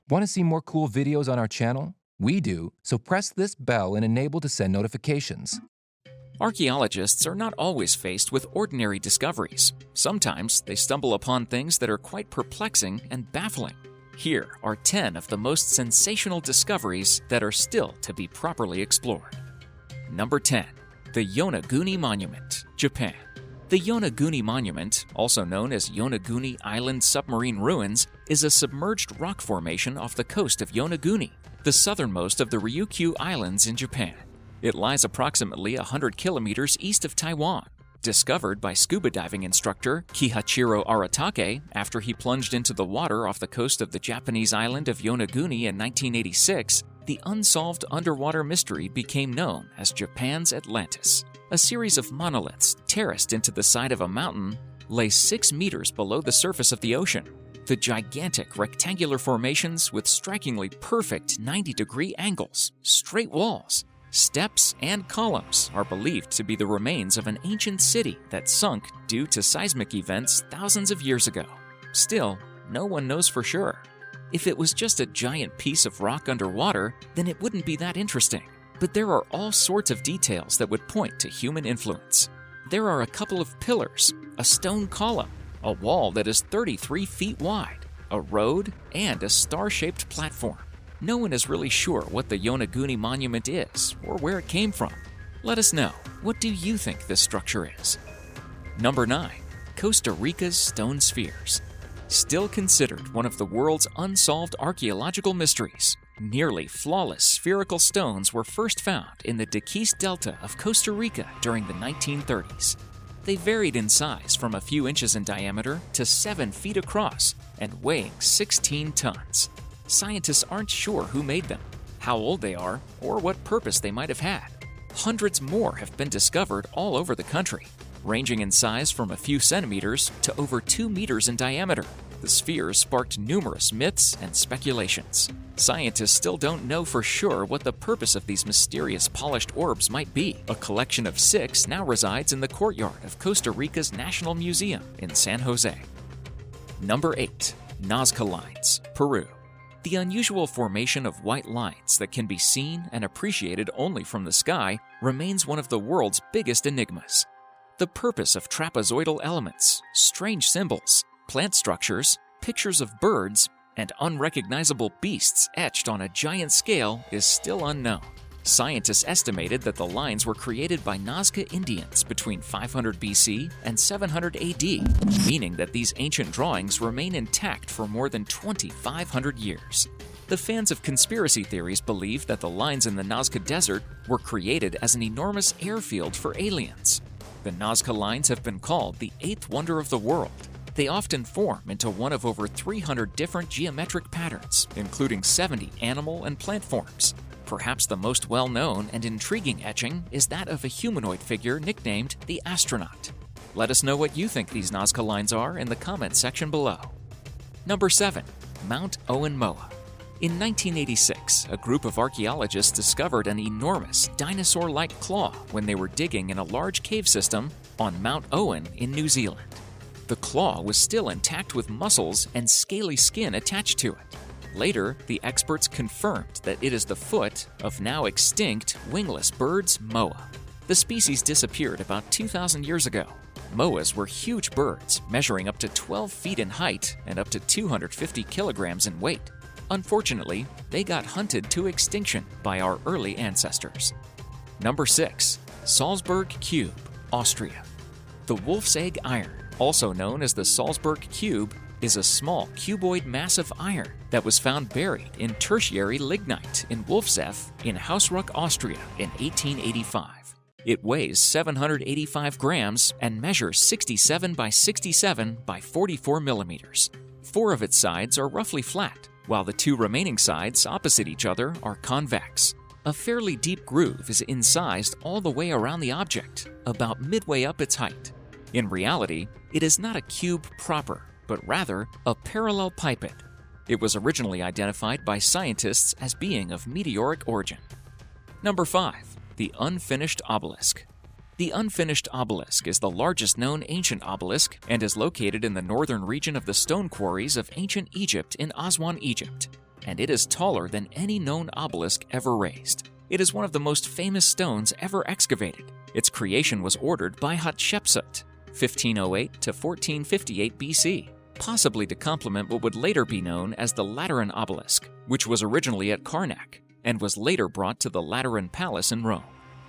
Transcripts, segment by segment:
Want to see more cool videos on our channel? We do, so press this bell and enable to send notifications. Archaeologists are not always faced with ordinary discoveries. Sometimes they stumble upon things that are quite perplexing and baffling. Here are 10 of the most sensational discoveries that are still to be properly explored. Number 10. The YONAGUNI Monument, Japan. The YONAGUNI Monument, also known as Yonaguni Island Submarine Ruins, is a submerged rock formation off the coast of Yonaguni, the southernmost of the Ryukyu Islands in Japan. It lies approximately 100 kilometers east of Taiwan. Discovered by scuba diving instructor Kihachiro Aratake after he plunged into the water off the coast of the Japanese island of Yonaguni in 1986, the unsolved underwater mystery became known as Japan's Atlantis. A series of monoliths terraced into the side of a mountain lay 6 meters below the surface of the ocean. The gigantic rectangular formations with strikingly perfect 90-degree angles, straight walls, steps, and columns are believed to be the remains of an ancient city that sunk due to seismic events thousands of years ago. Still, no one knows for sure. If it was just a giant piece of rock underwater, then it wouldn't be that interesting. But there are all sorts of details that would point to human influence. There are a couple of pillars, a stone column, a wall that is 33 feet wide, a road, and a star-shaped platform. No one is really sure what the Yonaguni Monument is or where it came from. Let us know, what do you think this structure is? Number 9. Costa Rica's Stone Spheres. Still considered one of the world's unsolved archaeological mysteries, nearly flawless spherical stones were first found in the Diquís Delta of Costa Rica during the 1930s. They varied in size from a few inches in diameter to 7 feet across and weighing 16 tons. Scientists aren't sure who made them, how old they are, or what purpose they might have had. Hundreds more have been discovered all over the country, ranging in size from a few centimeters to over 2 meters in diameter. The spheres sparked numerous myths and speculations. Scientists still don't know for sure what the purpose of these mysterious polished orbs might be. A collection of 6 now resides in the courtyard of Costa Rica's National Museum in San Jose. Number 8. NAZCA Lines, Peru. The unusual formation of white lines that can be seen and appreciated only from the sky remains one of the world's biggest enigmas. The purpose of trapezoidal elements, strange symbols, plant structures, pictures of birds, and unrecognizable beasts etched on a giant scale is still unknown. Scientists estimated that the lines were created by Nazca Indians between 500 BC and 700 AD, meaning that these ancient drawings remain intact for more than 2,500 years. The fans of conspiracy theories believe that the lines in the Nazca Desert were created as an enormous airfield for aliens. The Nazca lines have been called the 8th wonder of the world. They often form into one of over 300 different geometric patterns, including 70 animal and plant forms. Perhaps the most well-known and intriguing etching is that of a humanoid figure nicknamed the Astronaut. Let us know what you think these Nazca lines are in the comments section below. Number 7. Mount Owen Moa. In 1986, a group of archaeologists discovered an enormous dinosaur-like claw when they were digging in a large cave system on Mount Owen in New Zealand. The claw was still intact with muscles and scaly skin attached to it. Later, the experts confirmed that it is the foot of now extinct wingless birds moa. The species disappeared about 2,000 years ago. Moas were huge birds, measuring up to 12 feet in height and up to 250 kilograms in weight. Unfortunately, they got hunted to extinction by our early ancestors. Number 6. Salzburg Cube, Austria. The wolf's egg iron, also known as the Salzburg Cube, is a small cuboid mass of iron that was found buried in tertiary lignite in Wolfsef in Hausruck, Austria in 1885. It weighs 785 grams and measures 67 by 67 by 44 millimeters. 4 of its sides are roughly flat, while the 2 remaining sides opposite each other are convex. A fairly deep groove is incised all the way around the object, about midway up its height. In reality, it is not a cube proper, but rather a parallel pipette. It was originally identified by scientists as being of meteoric origin. Number 5. The Unfinished Obelisk. The Unfinished Obelisk is the largest known ancient obelisk and is located in the northern region of the stone quarries of ancient Egypt in Aswan, Egypt. and it is taller than any known obelisk ever raised. It is one of the most famous stones ever excavated. Its creation was ordered by Hatshepsut, 1508 to 1458 BC, possibly to complement what would later be known as the Lateran obelisk, which was originally at Karnak and was later brought to the Lateran Palace in Rome.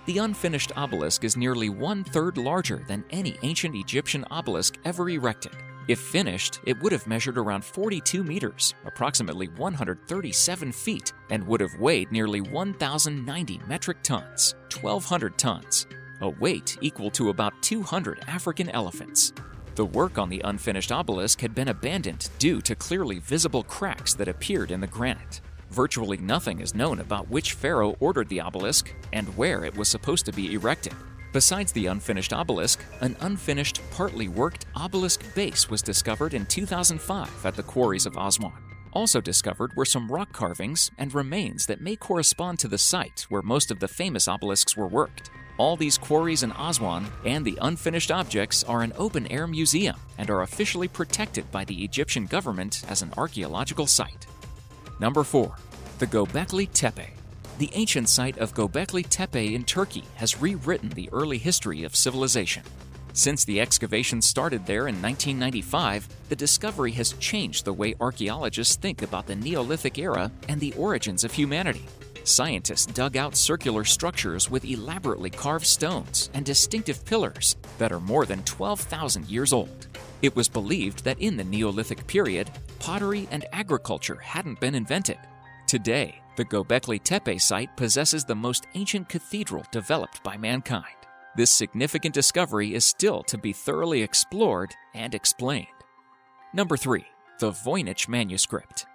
The unfinished obelisk is nearly 1/3 larger than any ancient Egyptian obelisk ever erected. If finished, it would have measured around 42 meters, approximately 137 feet, and would have weighed nearly 1,090 metric tons, 1,200 tons, a weight equal to about 200 African elephants. The work on the unfinished obelisk had been abandoned due to clearly visible cracks that appeared in the granite. Virtually nothing is known about which pharaoh ordered the obelisk and where it was supposed to be erected. Besides the unfinished obelisk, an unfinished, partly worked obelisk base was discovered in 2005 at the quarries of Aswan. Also discovered were some rock carvings and remains that may correspond to the site where most of the famous obelisks were worked. All these quarries in Aswan and the unfinished objects are an open-air museum and are officially protected by the Egyptian government as an archaeological site. Number 4. The Göbekli Tepe. The ancient site of Göbekli Tepe in Turkey has rewritten the early history of civilization. Since the excavation started there in 1995, the discovery has changed the way archaeologists think about the Neolithic era and the origins of humanity. Scientists dug out circular structures with elaborately carved stones and distinctive pillars that are more than 12,000 years old. It was believed that in the Neolithic period, pottery and agriculture hadn't been invented. Today, the Göbekli Tepe site possesses the most ancient cathedral developed by mankind. This significant discovery is still to be thoroughly explored and explained. Number 3. The Voynich manuscript.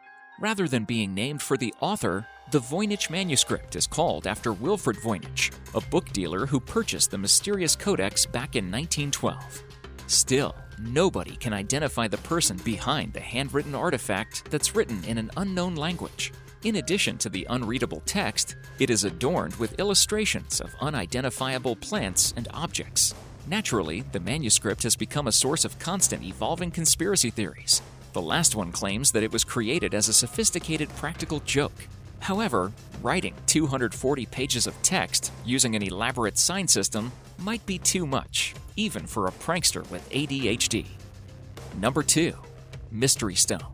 Rather than being named for the author, the Voynich manuscript is called after Wilfrid Voynich, a book dealer who purchased the mysterious codex back in 1912. Still, nobody can identify the person behind the handwritten artifact that's written in an unknown language. In addition to the unreadable text, it is adorned with illustrations of unidentifiable plants and objects. Naturally, the manuscript has become a source of constant evolving conspiracy theories. The last one claims that it was created as a sophisticated practical joke. However, writing 240 pages of text using an elaborate sign system might be too much, even for a prankster with ADHD. Number 2. Mystery Stone.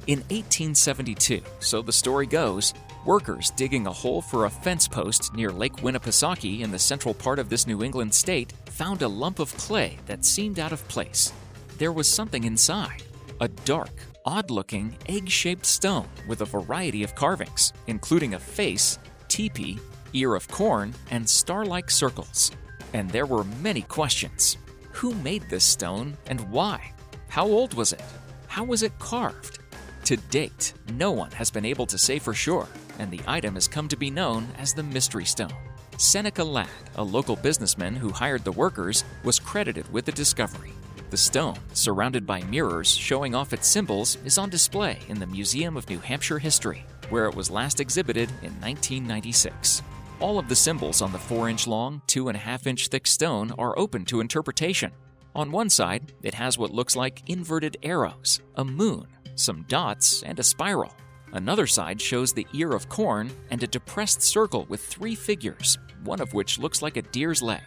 In 1872, so the story goes, workers digging a hole for a fence post near Lake Winnipesaukee in the central part of this New England state found a lump of clay that seemed out of place. There was something inside, a dark, odd-looking, egg-shaped stone with a variety of carvings, including a face, teepee, ear of corn, and star-like circles. And there were many questions. Who made this stone and why? How old was it? How was it carved? To date, no one has been able to say for sure, and the item has come to be known as the Mystery Stone. Seneca Ladd, a local businessman who hired the workers, was credited with the discovery. The stone, surrounded by mirrors showing off its symbols, is on display in the Museum of New Hampshire History, where it was last exhibited in 1996. All of the symbols on the 4-inch long, 2.5-inch thick stone are open to interpretation. On one side, it has what looks like inverted arrows, a moon, some dots, and a spiral. Another side shows the ear of corn and a depressed circle with 3 figures, one of which looks like a deer's leg.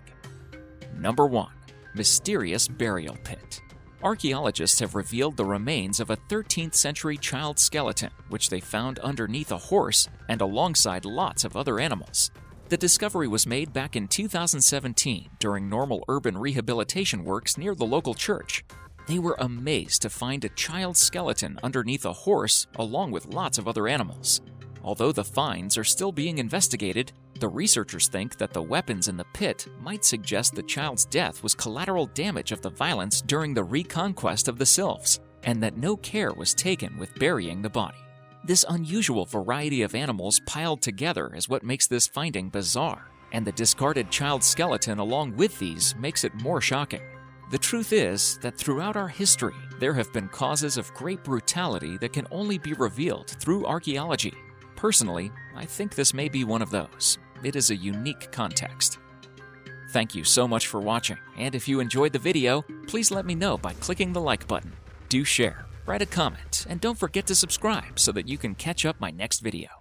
Number 1. Mysterious Burial Pit. Archaeologists have revealed the remains of a 13th century child skeleton, which they found underneath a horse and alongside lots of other animals. The discovery was made back in 2017 during normal urban rehabilitation works near the local church. They were amazed to find a child skeleton underneath a horse along with lots of other animals. Although the finds are still being investigated, the researchers think that the weapons in the pit might suggest the child's death was collateral damage of the violence during the reconquest of the Sylphs, and that no care was taken with burying the body. This unusual variety of animals piled together is what makes this finding bizarre, and the discarded child skeleton along with these makes it more shocking. The truth is that throughout our history, there have been causes of great brutality that can only be revealed through archaeology. Personally, I think this may be one of those. It is a unique context. Thank you so much for watching, and if you enjoyed the video, please let me know by clicking the like button. Do share, write a comment, and don't forget to subscribe so that you can catch up my next video.